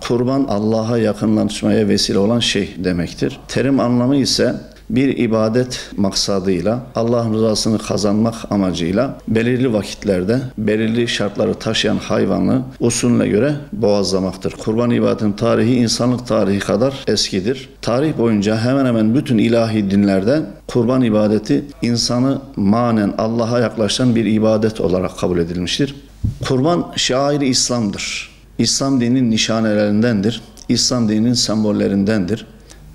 Kurban Allah'a yakınlaşmaya vesile olan şey demektir. Terim anlamı ise bir ibadet maksadıyla, Allah'ın rızasını kazanmak amacıyla belirli vakitlerde, belirli şartları taşıyan hayvanı usulüne göre boğazlamaktır. Kurban ibadetinin tarihi insanlık tarihi kadar eskidir. Tarih boyunca hemen hemen bütün ilahi dinlerde kurban ibadeti insanı manen Allah'a yaklaşan bir ibadet olarak kabul edilmiştir. Kurban şairi İslam'dır. İslam dininin nişanelerindendir. İslam dininin sembollerindendir.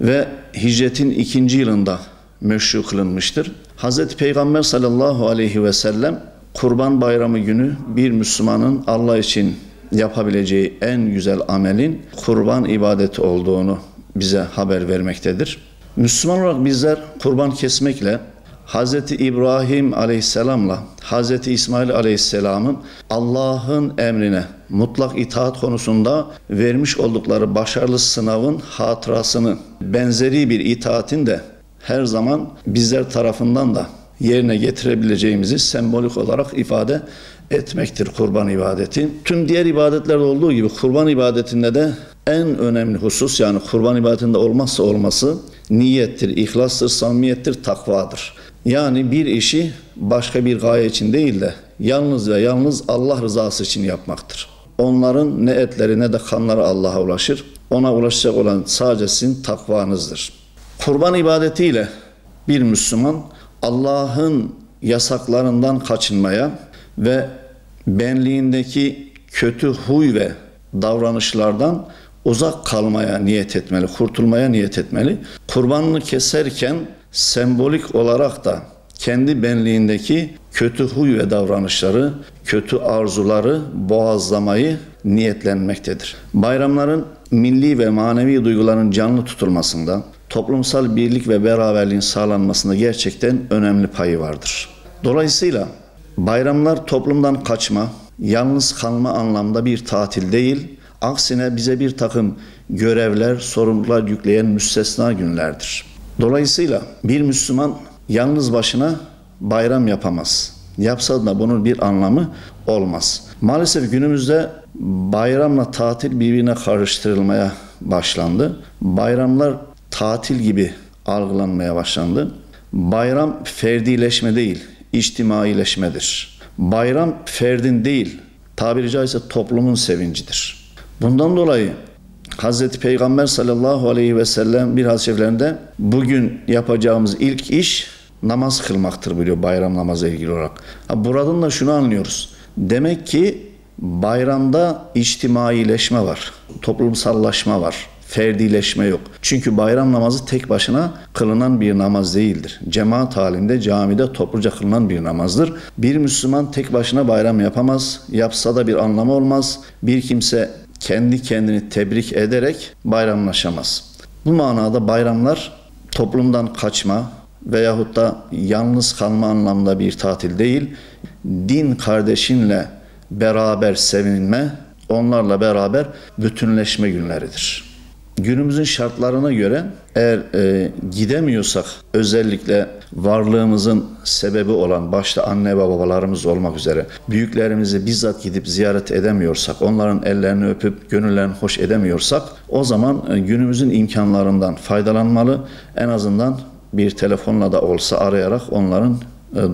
Ve hicretin 2. yılında meşru kılınmıştır. Hz. Peygamber sallallahu aleyhi ve sellem Kurban Bayramı günü bir Müslümanın Allah için yapabileceği en güzel amelin kurban ibadeti olduğunu bize haber vermektedir. Müslüman olarak bizler kurban kesmekle Hz. İbrahim aleyhisselamla Hz. İsmail aleyhisselamın Allah'ın emrine mutlak itaat konusunda vermiş oldukları başarılı sınavın hatırasını, benzeri bir itaatin de her zaman bizler tarafından da yerine getirebileceğimizi sembolik olarak ifade etmektir kurban ibadeti. Tüm diğer ibadetlerde olduğu gibi kurban ibadetinde de en önemli husus, yani kurban ibadetinde olmazsa olması niyettir, ihlastır, samimiyettir, takvadır. Yani bir işi başka bir gaye için değil de yalnız ve yalnız Allah rızası için yapmaktır. Onların ne etleri ne de kanları Allah'a ulaşır. Ona ulaşacak olan sadece sizin takvanızdır. Kurban ibadetiyle bir Müslüman Allah'ın yasaklarından kaçınmaya ve benliğindeki kötü huy ve davranışlardan uzak kalmaya niyet etmeli, kurtulmaya niyet etmeli. Kurbanını keserken sembolik olarak da kendi benliğindeki kötü huy ve davranışları, kötü arzuları boğazlamayı niyetlenmektedir. Bayramların milli ve manevi duyguların canlı tutulmasında, toplumsal birlik ve beraberliğin sağlanmasında gerçekten önemli payı vardır. Dolayısıyla bayramlar toplumdan kaçma, yalnız kalma anlamda bir tatil değil, aksine bize bir takım görevler, sorumluluklar yükleyen müstesna günlerdir. Dolayısıyla bir Müslüman yalnız başına bayram yapamaz. Yapsa da bunun bir anlamı olmaz. Maalesef günümüzde bayramla tatil birbirine karıştırılmaya başlandı. Bayramlar tatil gibi algılanmaya başlandı. Bayram ferdileşme değil, içtimaileşmedir. Bayram ferdin değil, tabiri caizse toplumun sevincidir. Bundan dolayı Hz. Peygamber sallallahu aleyhi ve sellem bir hadis-i şeriflerinde bugün yapacağımız ilk iş namaz kılmaktır buyuruyor, bayram namazı ilgili olarak. Buradan da şunu anlıyoruz. Demek ki bayramda içtimaileşme var, toplumsallaşma var, ferdileşme yok. Çünkü bayram namazı tek başına kılınan bir namaz değildir. Cemaat halinde camide topluca kılınan bir namazdır. Bir Müslüman tek başına bayram yapamaz, yapsa da bir anlamı olmaz. Bir kimse kendi kendini tebrik ederek bayramlaşamaz. Bu manada bayramlar toplumdan kaçma veyahut da yalnız kalma anlamda bir tatil değil, din kardeşinle beraber sevinme, onlarla beraber bütünleşme günleridir. Günümüzün şartlarına göre eğer gidemiyorsak, özellikle varlığımızın sebebi olan başta anne ve babalarımız olmak üzere büyüklerimizi bizzat gidip ziyaret edemiyorsak, onların ellerini öpüp gönüllerini hoş edemiyorsak, o zaman günümüzün imkanlarından faydalanmalı, en azından bir telefonla da olsa arayarak onların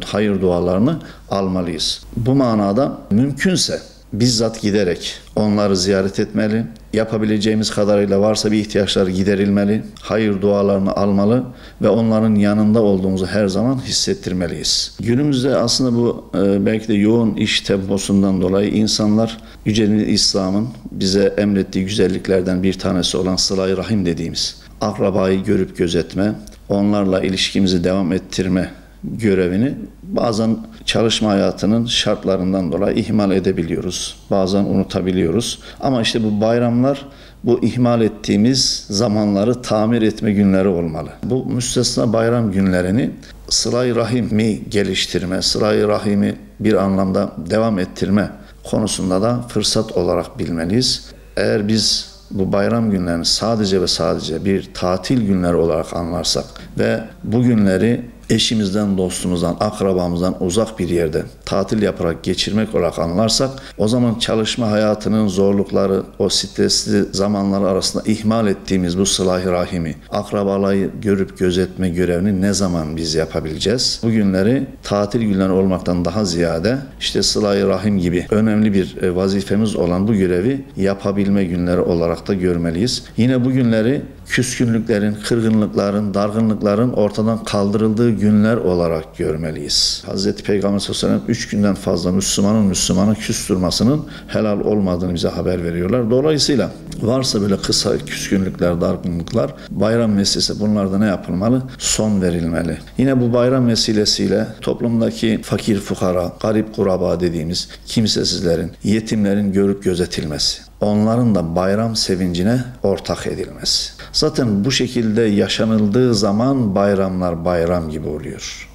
hayır dualarını almalıyız. Bu manada mümkünse bizzat giderek onları ziyaret etmeli, yapabileceğimiz kadarıyla varsa bir ihtiyaçları giderilmeli, hayır dualarını almalı ve onların yanında olduğumuzu her zaman hissettirmeliyiz. Günümüzde aslında bu belki de yoğun iş temposundan dolayı insanlar Yüce İslam'ın bize emrettiği güzelliklerden bir tanesi olan sıla-i rahim dediğimiz akrabayı görüp gözetme, onlarla ilişkimizi devam ettirme görevini bazen çalışma hayatının şartlarından dolayı ihmal edebiliyoruz. Bazen unutabiliyoruz. Ama işte bu bayramlar bu ihmal ettiğimiz zamanları tamir etme günleri olmalı. Bu müstesna bayram günlerini sıla-i rahimi geliştirme, sıla-i rahimi bir anlamda devam ettirme konusunda da fırsat olarak bilmeliyiz. Eğer biz bu bayram günlerini sadece ve sadece bir tatil günleri olarak anlarsak ve bu günleri eşimizden, dostumuzdan, akrabamızdan uzak bir yerde tatil yaparak geçirmek olarak anlarsak, o zaman çalışma hayatının zorlukları, o stresli zamanlar arasında ihmal ettiğimiz bu sıla-i rahimi, akrabalayı görüp gözetme görevini ne zaman biz yapabileceğiz? Bu günleri tatil günleri olmaktan daha ziyade işte sıla-i rahim gibi önemli bir vazifemiz olan bu görevi yapabilme günleri olarak da görmeliyiz. Yine bu günleri küskünlüklerin, kırgınlıkların, dargınlıkların ortadan kaldırıldığı günler olarak görmeliyiz. Hz. Peygamber sallallahu aleyhi ve sellem 3 günden fazla Müslümanı küs durmasının helal olmadığını bize haber veriyorlar. Dolayısıyla varsa böyle kısa küskünlükler, dargınlıklar, bayram vesilesi bunlarda ne yapılmalı? Son verilmeli. Yine bu bayram vesilesiyle toplumdaki fakir fukara, garip kuraba dediğimiz kimsesizlerin, yetimlerin görüp gözetilmesi, onların da bayram sevincine ortak edilmesi. Zaten bu şekilde yaşanıldığı zaman bayramlar bayram gibi oluyor.